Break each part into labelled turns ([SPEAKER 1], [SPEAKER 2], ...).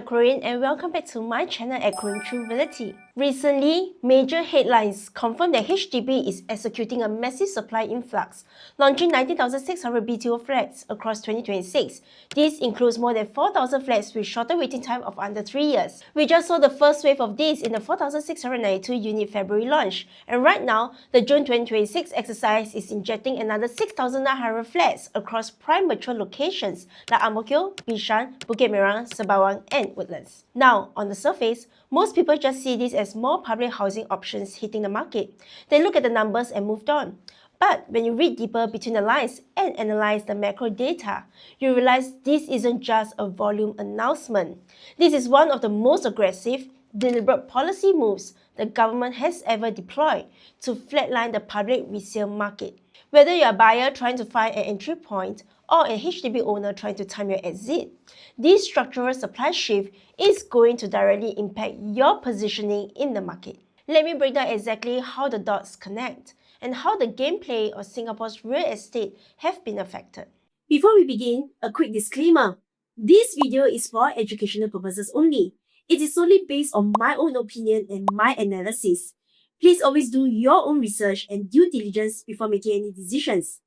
[SPEAKER 1] I'm Corinne and welcome back to my channel at Corinne True Reality. Recently, major headlines confirm that HDB is executing a massive supply influx, launching 19,600 BTO flats across 2026. This includes more than 4,000 flats with shorter waiting time of under 3 years. We just saw the first wave of this in the 4,692 unit February launch, and right now, the June 2026 exercise is injecting another 6,900 flats across prime mature locations like Ang Mo Kio, Bishan, Bukit Merah, Sembawang, and Woodlands. Now, on the surface, most people just see this as more public housing options hitting the market. They look at the numbers and moved on. But when you read deeper between the lines and analyze the macro data, you realize this isn't just a volume announcement. This is one of the most aggressive, deliberate policy moves the government has ever deployed to flatline the public resale market. Whether you're a buyer trying to find an entry point or a HDB owner trying to time your exit, this structural supply shift is going to directly impact your positioning in the market. Let me break down exactly how the dots connect and how the gameplay of Singapore's real estate have been affected. Before we begin, a quick disclaimer. This video is for educational purposes only. It is solely based on my own opinion and my analysis. Please always do your own research and due diligence before making any decisions.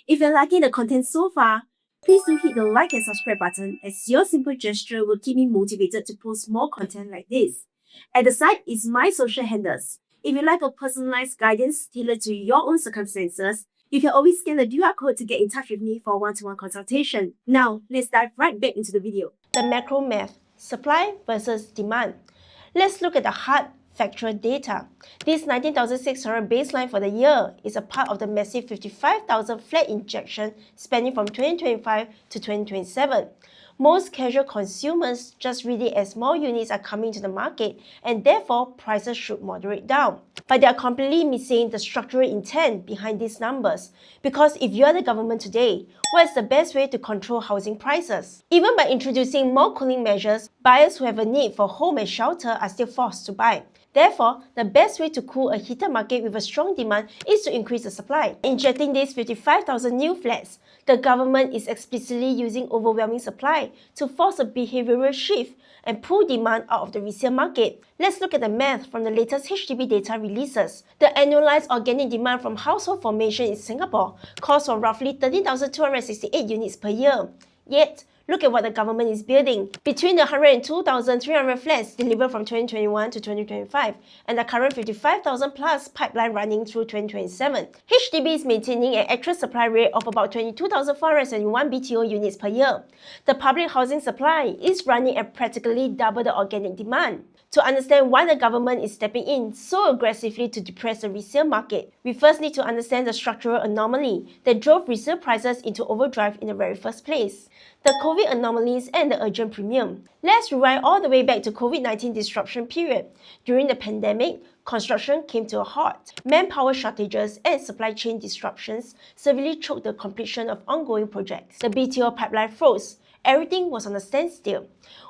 [SPEAKER 1] If you're liking the content so far, please do hit the like and subscribe button, as your simple gesture will keep me motivated to post more content like this. At the side is my social handles. If you like a personalized guidance tailored to your own circumstances, you can always scan the QR code to get in touch with me for a one-to-one consultation. Now, let's dive right back into the video. The macro math, supply versus demand. Let's look at the hard factual data. This 19,600 baseline for the year is a part of the massive 55,000 flat injection spanning from 2025 to 2027. Most casual consumers just read it as more units are coming to the market and therefore prices should moderate down. But they are completely missing the structural intent behind these numbers, because if you are the government today, what is the best way to control housing prices? Even by introducing more cooling measures, buyers who have a need for home and shelter are still forced to buy. Therefore, the best way to cool a heated market with a strong demand is to increase the supply. Injecting these 55,000 new flats, the government is explicitly using overwhelming supply to force a behavioral shift and pull demand out of the resale market. Let's look at the math from the latest HDB data releases. The annualized organic demand from household formation in Singapore calls for roughly 13,268 units per year. Yet, look at what the government is building. Between the 102,300 flats delivered from 2021 to 2025 and the current 55,000 plus pipeline running through 2027, HDB is maintaining an actual supply rate of about 22,471 BTO units per year. The public housing supply is running at practically double the organic demand. To understand why the government is stepping in so aggressively to depress the resale market, we first need to understand the structural anomaly that drove resale prices into overdrive in the very first place. The COVID anomalies and the urgent premium. Let's rewind all the way back to COVID-19 disruption period. During the pandemic, construction came to a halt. Manpower shortages and supply chain disruptions severely choked the completion of ongoing projects. The BTO pipeline froze. Everything was on a standstill.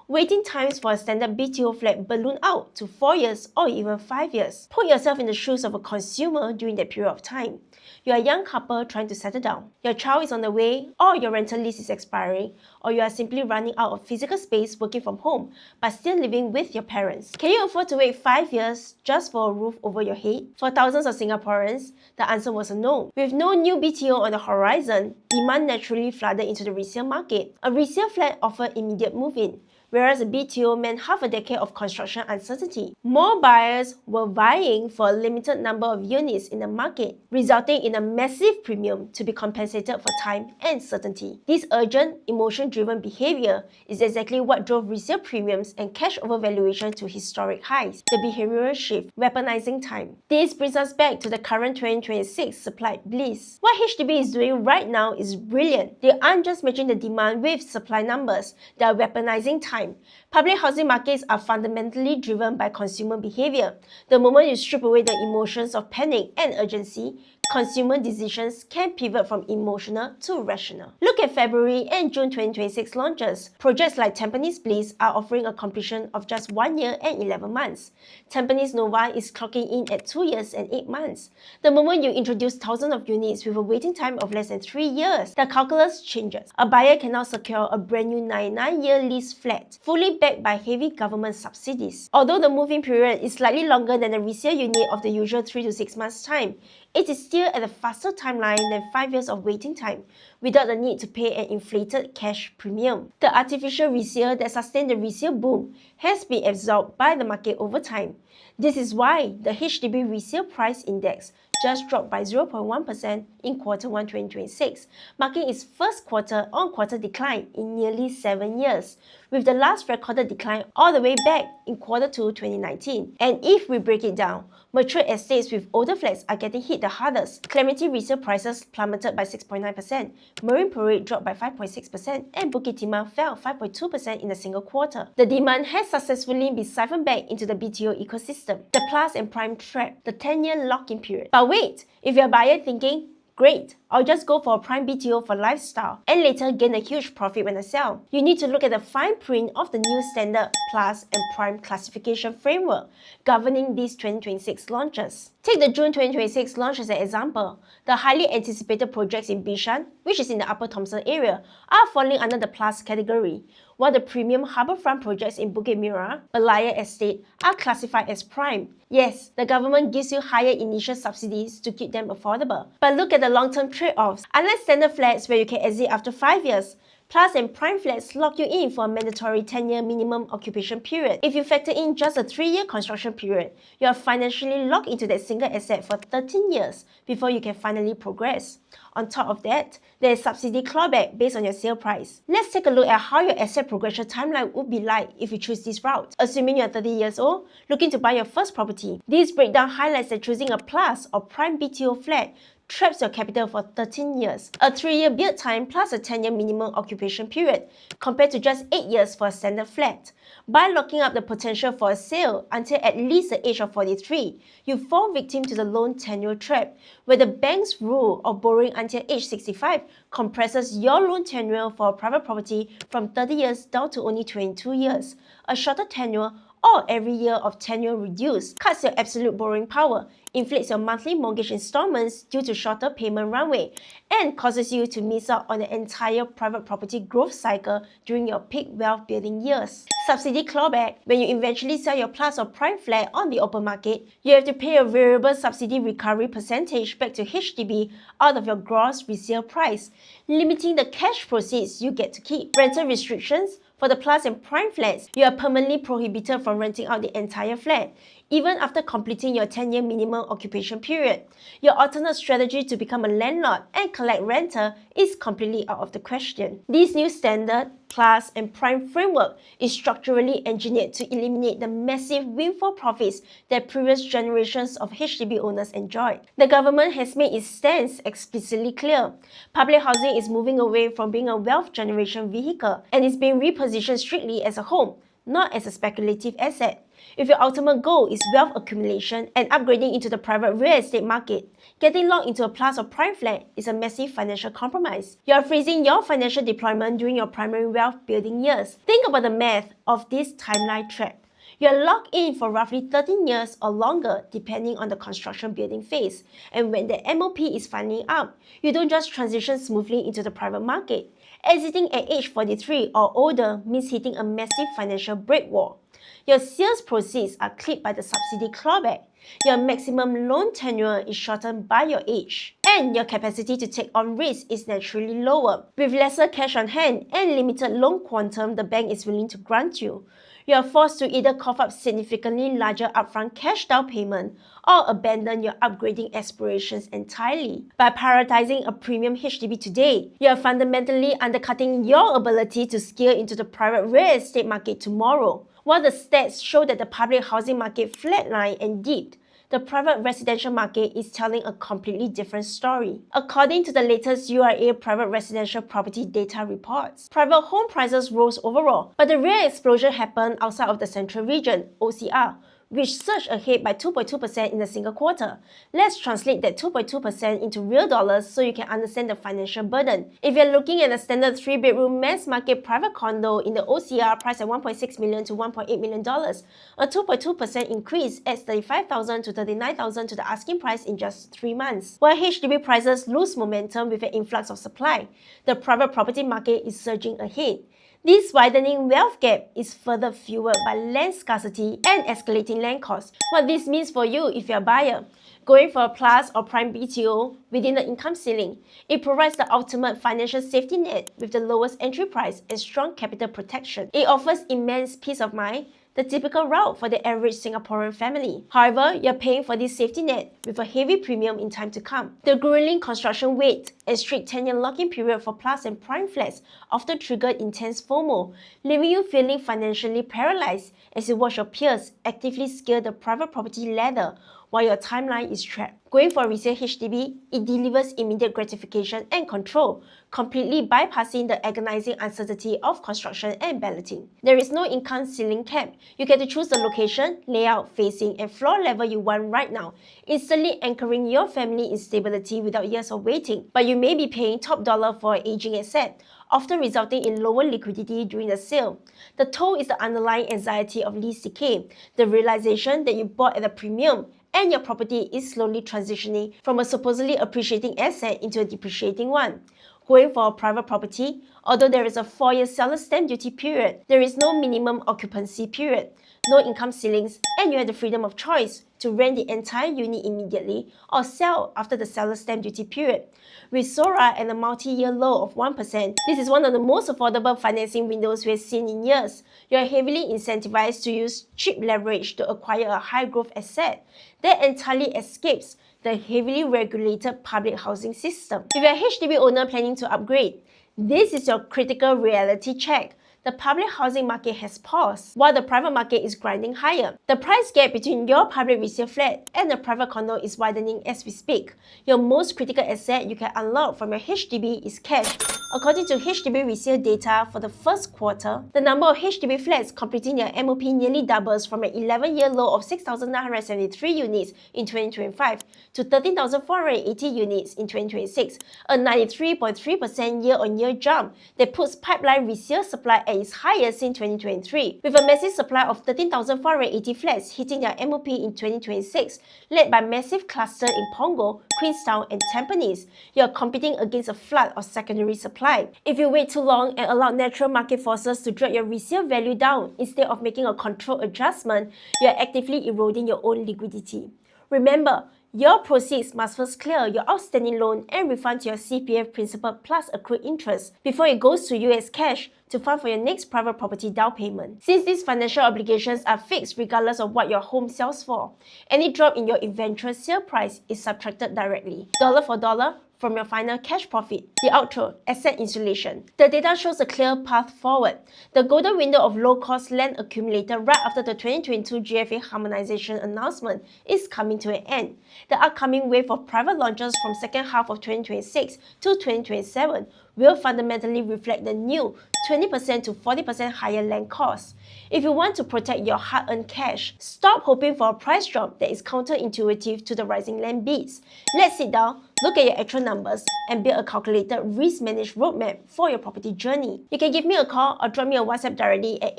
[SPEAKER 1] Waiting times for a standard BTO flat ballooned out to 4 years or even 5 years. Put yourself in the shoes of a consumer during that period of time. You're a young couple trying to settle down. Your child is on the way, or your rental lease is expiring, or you are simply running out of physical space working from home, but still living with your parents. Can you afford to wait 5 years just for a roof over your head? For thousands of Singaporeans, the answer was a no. With no new BTO on the horizon, demand naturally flooded into the resale market. A resale flat offered immediate move-in, whereas a BTO meant half a decade of construction uncertainty. More buyers were vying for a limited number of units in the market, resulting in a massive premium to be compensated for time and certainty. This urgent, emotion-driven behavior is exactly what drove resale premiums and cash overvaluation to historic highs. The behavioral shift, weaponizing time. This brings us back to the current 2026 supply bliss. What HDB is doing right now is brilliant. They aren't just matching the demand with supply numbers, they are weaponizing time. Public housing markets are fundamentally driven by consumer behavior. The moment you strip away the emotions of panic and urgency, consumer decisions can pivot from emotional to rational. Look at February and June 2026 launches. Projects like Tampines Bliss are offering a completion of just 1 year and 11 months. Tampines Nova is clocking in at 2 years and 8 months. The moment you introduce thousands of units with a waiting time of less than 3 years, the calculus changes. A buyer can now secure a brand new 99-year lease flat, fully backed by heavy government subsidies. Although the moving period is slightly longer than a resale unit of the usual 3 to 6 months time, it is still at a faster timeline than 5 years of waiting time, without the need to pay an inflated cash premium. The artificial resale that sustained the resale boom has been absorbed by the market over time. This is why the HDB Resale Price Index just dropped by 0.1% in Q1 2026, marking its first quarter-on-quarter decline in nearly 7 years, with the last recorded decline all the way back in Q2 2019. And if we break it down, mature estates with older flats are getting hit the hardest. Clementi resale prices plummeted by 6.9%, Marine Parade dropped by 5.6%, and Bukit Timah fell 5.2% in a single quarter. The demand has successfully been siphoned back into the BTO ecosystem, the plus and prime trap, the 10-year lock-in period. But wait, if you're a buyer thinking, great, I'll just go for a prime BTO for lifestyle and later gain a huge profit when I sell, you need to look at the fine print of the new standard, plus and prime classification framework governing these 2026 launches. Take the June 2026 launch as an example. The highly anticipated projects in Bishan, which is in the Upper Thomson area, are falling under the plus category, while the premium harbourfront projects in Bukit Merah, Berlayer Estate, are classified as prime. Yes, the government gives you higher initial subsidies to keep them affordable. But look at the long-term trade-offs. Unlike standard flats where you can exit after 5 years, plus and prime flats lock you in for a mandatory 10-year minimum occupation period. If you factor in just a 3-year construction period, you are financially locked into that single asset for 13 years before you can finally progress. On top of that, there is subsidy clawback based on your sale price. Let's take a look at how your asset progression timeline would be like if you choose this route. Assuming you are 30 years old, looking to buy your first property, this breakdown highlights that choosing a plus or prime BTO flat traps your capital for 13 years, a 3-year build time plus a 10-year minimum occupation period, compared to just 8 years for a standard flat. By locking up the potential for a sale until at least the age of 43, you fall victim to the loan tenure trap, where the bank's rule of borrowing until age 65 compresses your loan tenure for a private property from 30 years down to only 22 years. A shorter tenure, or every year of tenure reduced, cuts your absolute borrowing power, inflates your monthly mortgage installments due to shorter payment runway, and causes you to miss out on the entire private property growth cycle during your peak wealth building years. Subsidy clawback: when you eventually sell your plus or prime flat on the open market, you have to pay a variable subsidy recovery percentage back to HDB out of your gross resale price, limiting the cash proceeds you get to keep. Rental restrictions: for the plus and prime flats, you are permanently prohibited from renting out the entire flat, even after completing your 10-year minimum occupation period. Your alternate strategy to become a landlord and collect renter is completely out of the question. This new standard, plus and prime framework is structurally engineered to eliminate the massive windfall profits that previous generations of HDB owners enjoyed. The government has made its stance explicitly clear. Public housing is moving away from being a wealth generation vehicle and is being repositioned strictly as a home, not as a speculative asset. If your ultimate goal is wealth accumulation and upgrading into the private real estate market, getting locked into a plus or prime flat is a massive financial compromise. You are freezing your financial deployment during your primary wealth building years. Think about the math of this timeline trap. You are locked in for roughly 13 years or longer depending on the construction building phase, and when the MOP is finally up, you don't just transition smoothly into the private market. Exiting at age 43 or older means hitting a massive financial brick wall. Your sales proceeds are clipped by the subsidy clawback. Your maximum loan tenure is shortened by your age, and your capacity to take on risk is naturally lower. With lesser cash on hand and limited loan quantum the bank is willing to grant you, you are forced to either cough up significantly larger upfront cash down payment or abandon your upgrading aspirations entirely. By prioritizing a premium HDB today, you are fundamentally undercutting your ability to scale into the private real estate market tomorrow. While the stats show that the public housing market flatlined and dipped, the private residential market is telling a completely different story. According to the latest URA private residential property data reports, private home prices rose overall, but the real explosion happened outside of the central region, OCR, which surged ahead by 2.2% in a single quarter. Let's translate that 2.2% into real dollars so you can understand the financial burden. If you're looking at a standard 3-bedroom mass market private condo in the OCR priced at $1.6 million to $1.8 million, a 2.2% increase adds $35,000 to $39,000 to the asking price in just 3 months. While HDB prices lose momentum with an influx of supply, the private property market is surging ahead. This widening wealth gap is further fueled by land scarcity and escalating land costs. What this means for you if you're a buyer going for a plus or prime BTO within the income ceiling, it provides the ultimate financial safety net with the lowest entry price and strong capital protection. It offers immense peace of mind, the typical route for the average Singaporean family. However, you're paying for this safety net with a heavy premium in time to come. The grueling construction wait and strict 10-year lock-in period for plus and prime flats often trigger intense FOMO, leaving you feeling financially paralyzed as you watch your peers actively scale the private property ladder while your timeline is trapped. Going for resale HDB, it delivers immediate gratification and control, completely bypassing the agonizing uncertainty of construction and balloting. There is no income ceiling cap. You get to choose the location, layout, facing, and floor level you want right now, instantly anchoring your family in stability without years of waiting. But you may be paying top dollar for an aging asset, often resulting in lower liquidity during the sale. The toll is the underlying anxiety of lease decay, the realization that you bought at a premium and your property is slowly transitioning from a supposedly appreciating asset into a depreciating one. Going for a private property, although there is a 4-year seller stamp duty period, there is no minimum occupancy period, no income ceilings, and you have the freedom of choice to rent the entire unit immediately or sell after the seller stamp duty period. With SORA and a multi-year low of 1%, this is one of the most affordable financing windows we have seen in years. You are heavily incentivized to use cheap leverage to acquire a high-growth asset that entirely escapes the heavily regulated public housing system. If you're a HDB owner planning to upgrade, this is your critical reality check. The public housing market has paused, while the private market is grinding higher. The price gap between your public resale flat and the private condo is widening as we speak. Your most critical asset you can unlock from your HDB is cash. According to HDB resale data for the first quarter, the number of HDB flats completing their MOP nearly doubles from an 11-year low of 6,973 units in 2025 to 13,480 units in 2026, a 93.3% year-on-year jump that puts pipeline resale supply at its highest in 2023, with a massive supply of 13,480 flats hitting their MOP in 2026, led by massive cluster in Punggol, Queenstown, and Tampines. You are competing against a flood of secondary supply. If you wait too long and allow natural market forces to drag your resale value down instead of making a controlled adjustment, you are actively eroding your own liquidity. Remember, your proceeds must first clear your outstanding loan and refund your CPF principal plus accrued interest before it goes to you as cash to fund for your next private property down payment. Since these financial obligations are fixed regardless of what your home sells for, any drop in your eventual sale price is subtracted directly, dollar for dollar, from your final cash profit. The outro, asset insulation. The data shows a clear path forward. The golden window of low-cost land accumulated right after the 2022 GFA harmonization announcement is coming to an end. The upcoming wave of private launches from second half of 2026 to 2027 will fundamentally reflect the new 20% to 40% higher land costs. If you want to protect your hard-earned cash, stop hoping for a price drop that is counterintuitive to the rising land bids. Let's sit down, look at your actual numbers, and build a calculated risk-managed roadmap for your property journey. You can give me a call or drop me a WhatsApp directly at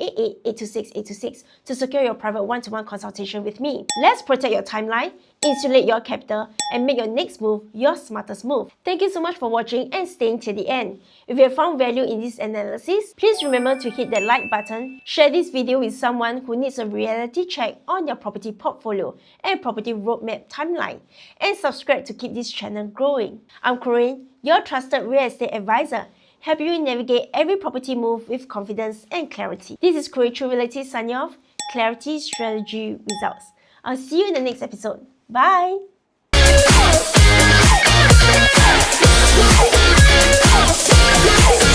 [SPEAKER 1] 88-826-826 to secure your private one-to-one consultation with me. Let's protect your timeline, insulate your capital, and make your next move your smartest move. Thank you so much for watching and staying till the end. If you have found value in this analysis, please remember to hit that like button, share this video with someone who needs a reality check on their property portfolio and property roadmap timeline, and subscribe to keep this channel growing. I'm Corinne, your trusted real estate advisor, helping you navigate every property move with confidence and clarity. This is Corinne True Realty signing off. Clarity, strategy, results. I'll see you in the next episode. Bye!
[SPEAKER 2] We'll be right back.